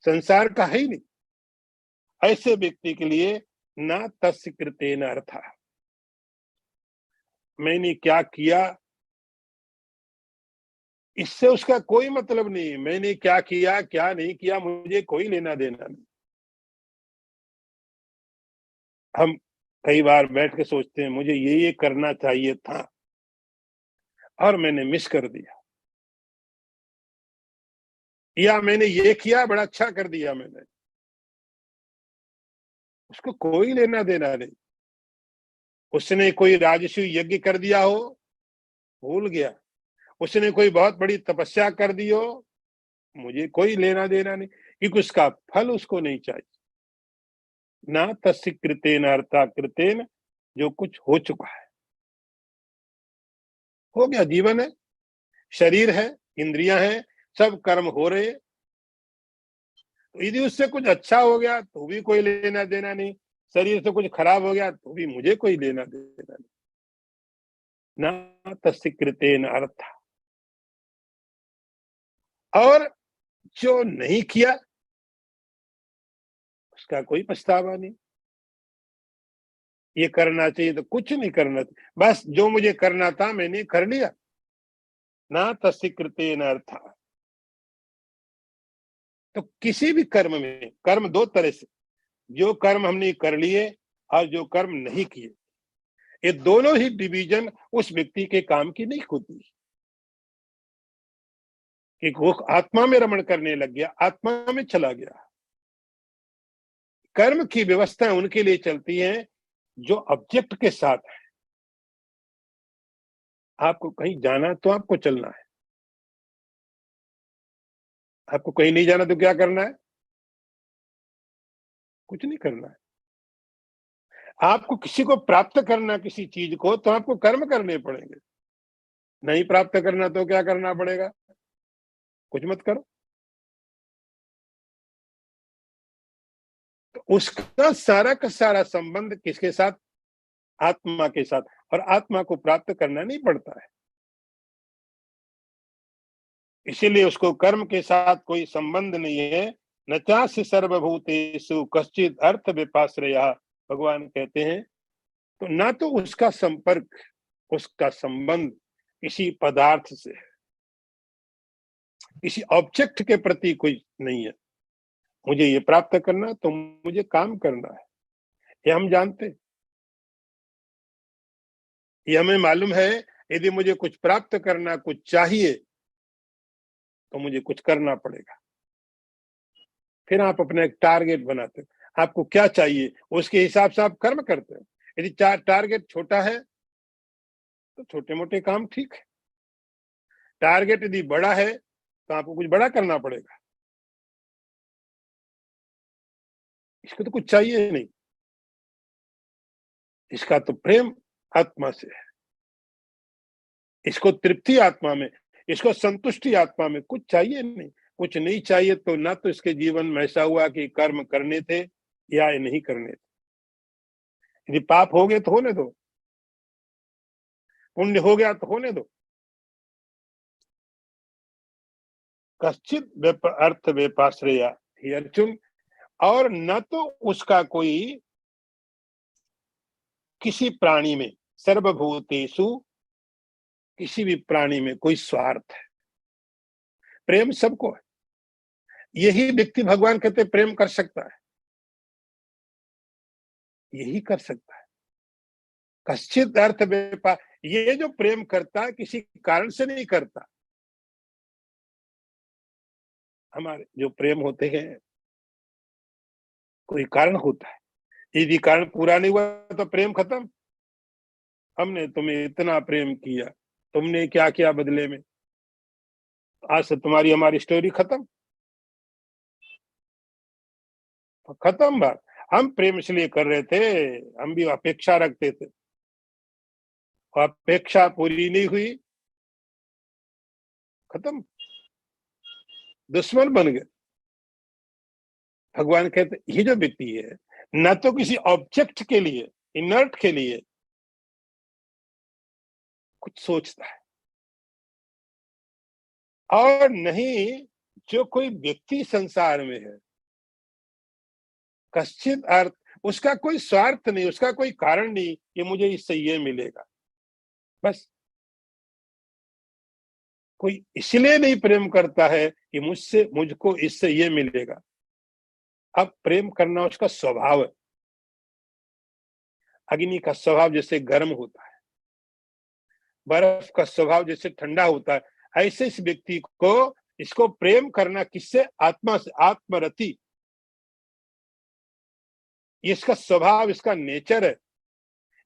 संसार का है ही नहीं। ऐसे व्यक्ति के लिए ना तस्य कृतेन अर्थ, मैंने क्या किया इससे उसका कोई मतलब नहीं। मैंने क्या किया क्या नहीं किया मुझे कोई लेना देना नहीं। हम कई बार बैठ के सोचते हैं मुझे ये करना चाहिए था और मैंने मिस कर दिया, या मैंने ये किया बड़ा अच्छा कर दिया मैंने, उसको कोई लेना देना नहीं। उसने कोई राजस्व यज्ञ कर दिया हो, भूल गया। उसने कोई बहुत बड़ी तपस्या कर दी हो, मुझे कोई लेना देना नहीं, क्योंकि उसका फल उसको नहीं चाहिए। ना तस्य कृतेन अर्था कृतेन, जो कुछ हो चुका है हो गया। जीवन है, शरीर है, इंद्रियां हैं, सब कर्म हो रहे। तो यदि उससे कुछ अच्छा हो गया तो भी कोई लेना देना नहीं, शरीर से कुछ खराब हो गया तो भी मुझे कोई लेना देना नहीं। ना तस्य कृतेन अर्थ। और जो नहीं किया उसका कोई पछतावा नहीं। ये करना चाहिए तो कुछ नहीं करना चाहिए, बस जो मुझे करना था मैंने कर लिया। ना तस्य कृतेन अर्थ। तो किसी भी कर्म में, कर्म दो तरह से, जो कर्म हमने कर लिए और जो कर्म नहीं किए, ये दोनों ही डिवीजन उस व्यक्ति के काम की नहीं होती। कि वो आत्मा में रमण करने लग गया, आत्मा में चला गया। कर्म की व्यवस्था उनके लिए चलती है जो ऑब्जेक्ट के साथ है। आपको कहीं जाना तो आपको चलना है, आपको कहीं नहीं जाना तो क्या करना है? कुछ नहीं करना है। आपको किसी को प्राप्त करना किसी चीज को तो आपको कर्म करने पड़ेंगे। नहीं प्राप्त करना तो क्या करना पड़ेगा? कुछ मत करो। तो उसका सारा का सारा संबंध किसके साथ? आत्मा के साथ। और आत्मा को प्राप्त करना नहीं पड़ता है, इसीलिए उसको कर्म के साथ कोई संबंध नहीं है। न चास्य सर्वभूतेषु कश्चित अर्थ विपाश्रयः, भगवान कहते हैं। तो ना तो उसका संपर्क, उसका संबंध किसी पदार्थ से है, किसी ऑब्जेक्ट के प्रति कोई नहीं है। मुझे ये प्राप्त करना तो मुझे काम करना है, ये हम जानते हैं। ये हमें मालूम है, यदि मुझे कुछ प्राप्त करना, कुछ चाहिए तो मुझे कुछ करना पड़ेगा। फिर आप अपना एक टारगेट बनाते हो, आपको क्या चाहिए उसके हिसाब से आप कर्म करते हो। यदि टारगेट छोटा है तो छोटे मोटे काम ठीक है, टारगेट यदि बड़ा है तो आपको कुछ बड़ा करना पड़ेगा। इसको तो कुछ चाहिए नहीं, इसका तो प्रेम आत्मा से है, इसको तृप्ति आत्मा में, इसको संतुष्टि आत्मा में, कुछ चाहिए नहीं। कुछ नहीं चाहिए तो ना तो इसके जीवन में ऐसा हुआ कि कर्म करने थे या नहीं करने थे। यदि पाप हो गए तो होने दो, पुण्य हो गया तो होने दो। कश्चित अर्थ व्यपाश्रया, हे अर्जुन, और न तो उसका कोई किसी प्राणी में, सर्वभूतेषु, किसी भी प्राणी में कोई स्वार्थ है। प्रेम सबको है। यही व्यक्ति भगवान कहते प्रेम कर सकता है, यही कर सकता है। कश्चित अर्थ व्यापार, ये जो प्रेम करता है किसी कारण से नहीं करता। हमारे जो प्रेम होते हैं कोई कारण होता है, यदि कारण पूरा नहीं हुआ तो प्रेम खत्म। हमने तुम्हें इतना प्रेम किया, तुमने क्या किया बदले में, आज से तुम्हारी हमारी स्टोरी खत्म, तो खत्म बात। हम प्रेम इसलिए कर रहे थे, हम भी अपेक्षा रखते थे, अपेक्षा पूरी नहीं हुई, खत्म, दुश्मन बन गए। भगवान कहते ये जो व्यक्ति है न तो किसी ऑब्जेक्ट के लिए, इनर्ट के लिए कुछ सोचता है, और नहीं जो कोई व्यक्ति संसार में है, कश्चित अर्थ, उसका कोई स्वार्थ नहीं, उसका कोई कारण नहीं कि मुझे इससे ये मिलेगा। बस कोई इसलिए नहीं प्रेम करता है कि मुझको इससे ये मिलेगा। अब प्रेम करना उसका स्वभाव है। अग्नि का स्वभाव जैसे गर्म होता है, बर्फ का स्वभाव जैसे ठंडा होता है, ऐसे इस व्यक्ति को, इसको प्रेम करना किससे, आत्मा से, आत्मरति, इसका स्वभाव, इसका नेचर है।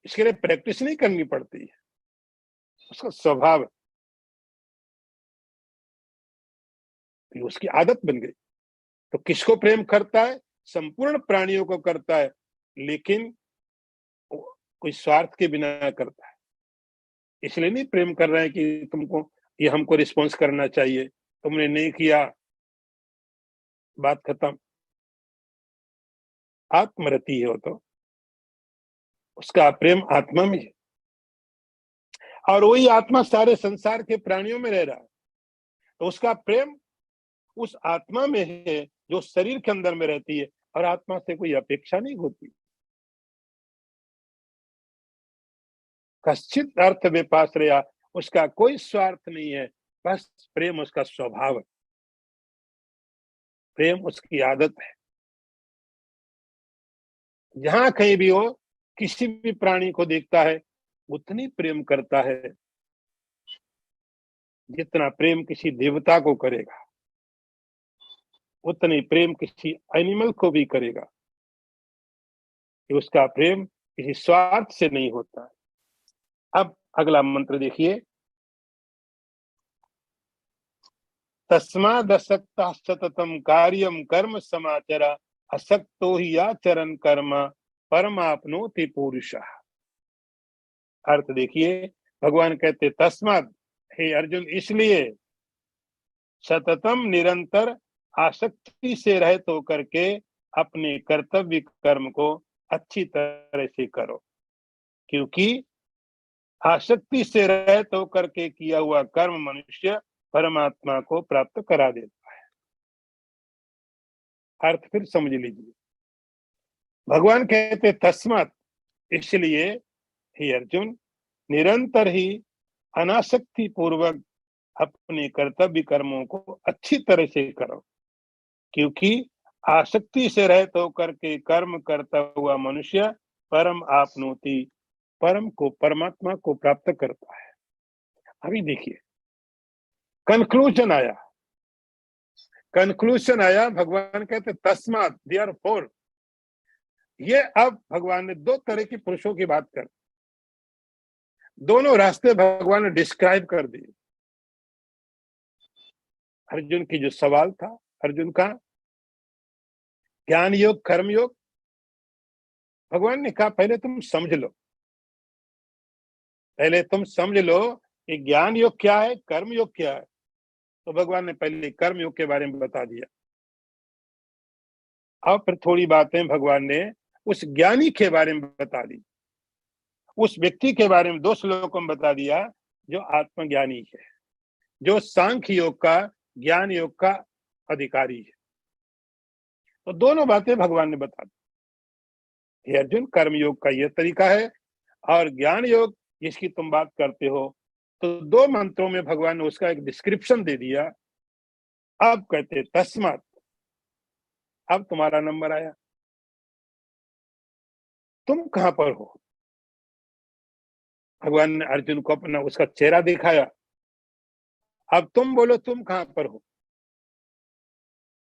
इसके लिए प्रैक्टिस नहीं करनी पड़ती है, उसका स्वभाव है, उसकी आदत बन गई। तो किसको प्रेम करता है, संपूर्ण प्राणियों को करता है, लेकिन कोई स्वार्थ के बिना करता है। इसलिए नहीं प्रेम कर रहे हैं कि तुमको ये हमको रिस्पॉन्स करना चाहिए, तुमने नहीं किया, बात खत्म। आत्मरति हो तो उसका प्रेम आत्मा में है, और वही आत्मा सारे संसार के प्राणियों में रह रहा है, तो उसका प्रेम उस आत्मा में है जो शरीर के अंदर में रहती है, और आत्मा से कोई अपेक्षा नहीं होती। कश्चित अर्थ व्यपाश्रया, उसका कोई स्वार्थ नहीं है, बस प्रेम उसका स्वभाव है, प्रेम उसकी आदत है। जहां कहीं भी हो, किसी भी प्राणी को देखता है उतनी प्रेम करता है जितना प्रेम किसी देवता को करेगा, उतनी प्रेम किसी एनिमल को भी करेगा, कि उसका प्रेम किसी स्वार्थ से नहीं होता। अब अगला मंत्र देखिए, तस्मादसक्तः सततम कार्यम कर्म समाचर, असक्तो ही आचरण कर्म परमाप्नोति पुरुषः। अर्थ देखिए, भगवान कहते तस्माद, हे अर्जुन, इसलिए सततम, निरंतर आसक्ति से रहित होकर के अपने कर्तव्य कर्म को अच्छी तरह से करो, क्योंकि आसक्ति से रहित होकर के किया हुआ कर्म मनुष्य परमात्मा को प्राप्त करा देता है। अर्थ फिर समझ लीजिए, भगवान कहते तस्मात, इसलिए हे अर्जुन, निरंतर ही अनासक्ति पूर्वक अपने कर्तव्य कर्मों को अच्छी तरह से करो, क्योंकि आसक्ति से रहित होकर के कर्म करता हुआ मनुष्य परम आपनोति, परम को, परमात्मा को प्राप्त करता है। अभी देखिए कंक्लूजन आया, कंक्लूजन आया, भगवान कहते तस्मात, देयरफॉर। ये अब भगवान ने दो तरह के पुरुषों की बात कर, दोनों रास्ते भगवान ने डिस्क्राइब कर दिए। अर्जुन की जो सवाल था, अर्जुन का ज्ञान योग कर्म योग, भगवान ने कहा पहले तुम समझ लो, पहले तुम समझ लो कि ज्ञान योग क्या है, कर्म योग क्या है। तो भगवान ने पहले कर्म योग के बारे में बता दिया। अब फिर थोड़ी बातें भगवान ने उस ज्ञानी के बारे में बता दी, उस व्यक्ति के बारे में 2 श्लोकों में बता दिया जो आत्मज्ञानी है, जो सांख्य योग का, ज्ञान योग का अधिकारी है। तो दोनों बातें भगवान ने बता दी। हे अर्जुन, कर्म योग का यह तरीका है और ज्ञान योग जिसकी तुम बात करते हो, तो 2 मंत्रों में भगवान ने उसका एक डिस्क्रिप्शन दे दिया। अब कहते तस्मात्, अब तुम्हारा नंबर आया, तुम कहां पर हो। भगवान ने अर्जुन को अपना उसका चेहरा दिखाया। अब तुम बोलो, तुम कहां पर हो।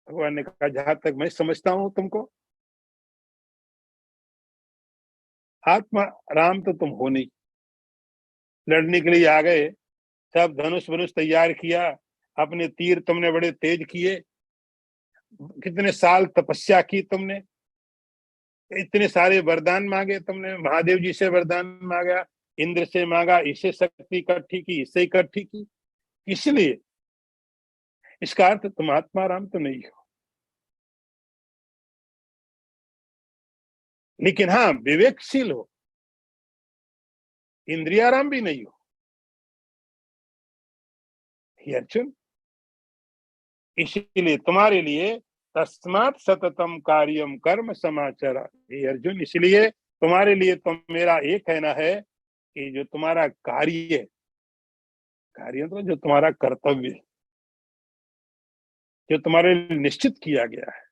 भगवान ने कहा, जहां तक मैं समझता हूं तुमको, आत्मा राम तो तुम हो नहीं। लड़ने के लिए आ गए, सब धनुष वनुष तैयार किया, अपने तीर तुमने बड़े तेज किए, कितने साल तपस्या की तुमने, इतने सारे वरदान मांगे तुमने, महादेव जी से वरदान मांगा, इंद्र से मांगा, इससे शक्ति इकट्ठी की, इससे इकट्ठी की। इसलिए इसका अर्थ तुम आत्मा राम तो नहीं हो, लेकिन हाँ विवेकशील हो, इंद्रियाराम भी नहीं हो। हे अर्जुन, इसीलिए तुम्हारे लिए तस्मात् सततम कार्यम कर्म समाचार। हे अर्जुन, इसलिए तुम्हारे लिए तो मेरा एक कहना है कि जो तुम्हारा कार्य है, कार्य तो जो तुम्हारा कर्तव्य है, जो तुम्हारे लिए निश्चित किया गया है,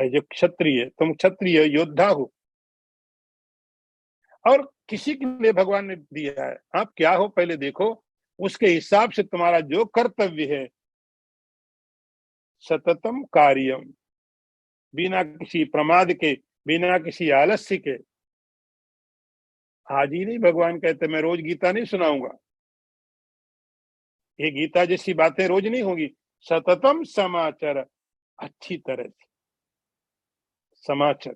जो क्षत्रिय, तुम क्षत्रिय योद्धा हो और किसी के लिए भगवान ने दिया है, आप क्या हो पहले देखो, उसके हिसाब से तुम्हारा जो कर्तव्य है, सततम कार्यम, बिना किसी प्रमाद के, बिना किसी आलस्य के। आज ही नहीं भगवान कहते मैं रोज गीता नहीं सुनाऊंगा, ये गीता जैसी बातें रोज नहीं होगी। सततम समाचार, अच्छी तरह से समाचार,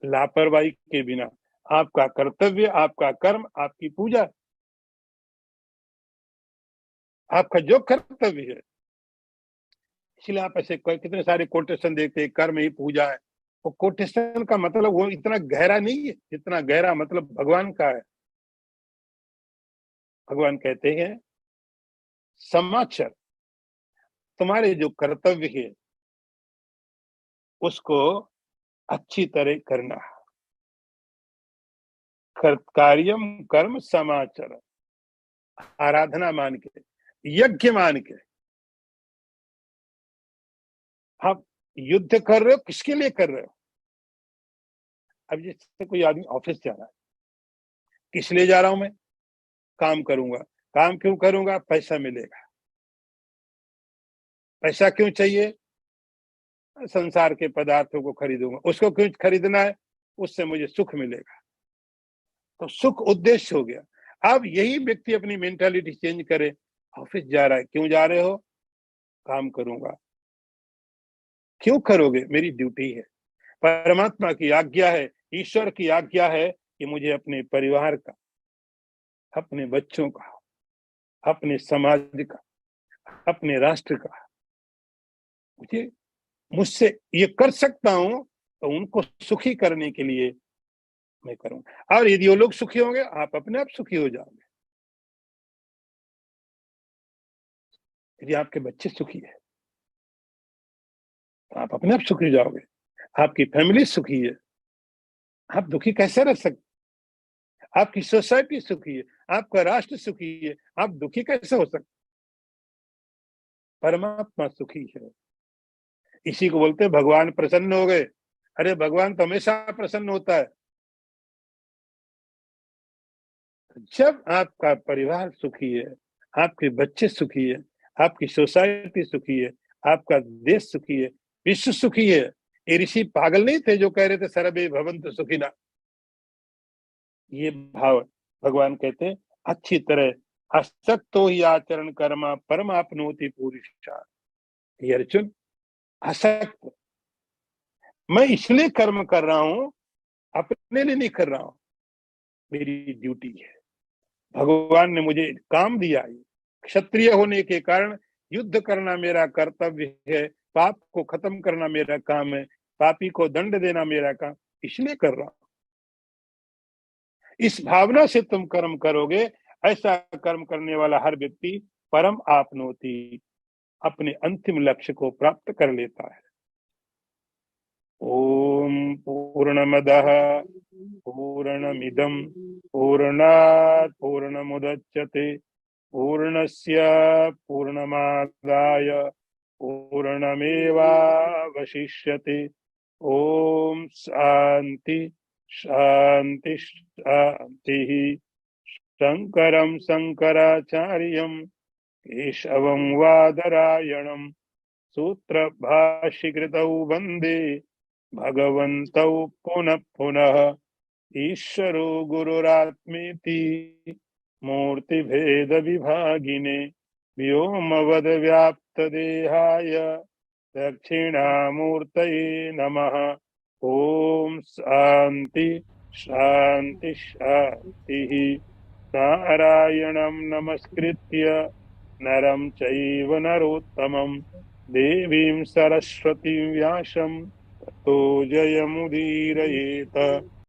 लापरवाही के बिना। आपका कर्तव्य, आपका कर्म, आपकी पूजा, आपका जो कर्तव्य है। इसलिए आप ऐसे कितने सारे कोटेशन देखते हैं, कर्म ही पूजा है। वो कोटेशन का मतलब वो इतना गहरा नहीं है जितना गहरा मतलब भगवान का है। भगवान कहते हैं समाचार, तुम्हारे जो कर्तव्य है उसको अच्छी तरह करना। कार्यम कर्म समाचार, आराधना मान के, यज्ञ मान के। आप युद्ध कर रहे हो, किसके लिए कर रहे हो। अब जैसे कोई आदमी ऑफिस जा रहा है, किस लिए जा रहा हूं मैं, काम करूंगा। काम क्यों करूंगा, पैसा मिलेगा। पैसा क्यों चाहिए, संसार के पदार्थों को खरीदूंगा। उसको क्यों खरीदना है, उससे मुझे सुख मिलेगा। तो सुख उद्देश्य हो गया। अब यही व्यक्ति अपनी मेंटालिटी चेंज करे, ऑफिस जा रहा है, क्यों जा रहे हो, काम करूंगा। क्यों करोगे, मेरी ड्यूटी है, परमात्मा की आज्ञा है, ईश्वर की आज्ञा है कि मुझे अपने परिवार का, अपने बच्चों का, अपने समाज का, अपने राष्ट्र का, मुझे, मुझसे ये कर सकता हूं तो उनको सुखी करने के लिए मैं करूंगा। और यदि वो लोग सुखी होंगे, आप अपने आप सुखी हो जाओगे। यदि आपके बच्चे सुखी है तो आप अपने आप सुखी हो जाओगे। आपकी फैमिली सुखी है, आप दुखी कैसे रह सकते। आपकी सोसाइटी सुखी है, आपका राष्ट्र सुखी है, आप दुखी कैसे हो सकते। परमात्मा सुखी है। इसी को बोलते हैं भगवान प्रसन्न हो गए। अरे भगवान तो हमेशा प्रसन्न होता है। जब आपका परिवार सुखी है, आपके बच्चे सुखी है, आपकी सोसाइटी सुखी है, आपका देश सुखी है, विश्व सुखी है। ये ऋषि पागल नहीं थे जो कह रहे थे सर्वे भवन्तु सुखिनः। ये भाव भगवान कहते हैं अच्छी तरह असक्तो ही आचरण कर्मा परमाप्नोति पुरुषार्थ। ये अर्जुन, असक्त, मैं इसलिए कर्म कर रहा हूं, अपने लिए नहीं कर रहा हूं, मेरी ड्यूटी है। भगवान ने मुझे काम दिया है। क्षत्रिय होने के कारण युद्ध करना मेरा कर्तव्य है, पाप को खत्म करना मेरा काम है, पापी को दंड देना मेरा काम, इसलिए कर रहा हूं। इस भावना से तुम कर्म करोगे, ऐसा कर्म करने वाला हर व्यक्ति परम आपनोति, अपने अंतिम लक्ष्य को प्राप्त कर लेता है। ओम पूर्णमदः पूर्णमिदं पूर्णात् पूर्णमुदच्यते पूर्णस्य पूर्णमादाय पूर्णमेवावशिष्यते। ओम शांति शांति शांति। शंकरं शंकराचार्यं केशवं वादरायणं सूत्रभाष्यकृतौ वन्दे भगवन्तौ पुनः पुनः। ईश्वरो गुरुरात्मेति मूर्तिभेदविभागिने व्योमवद्व्याप्तदेहाय दक्षिणामूर्तये नमः। ओम शांति शांति शांतिः। नारायणं नमस्कृत्य नरं चैव नरोत्तमं देवीं सरस्वतीं व्यासं ततो जयमुदीरयेत।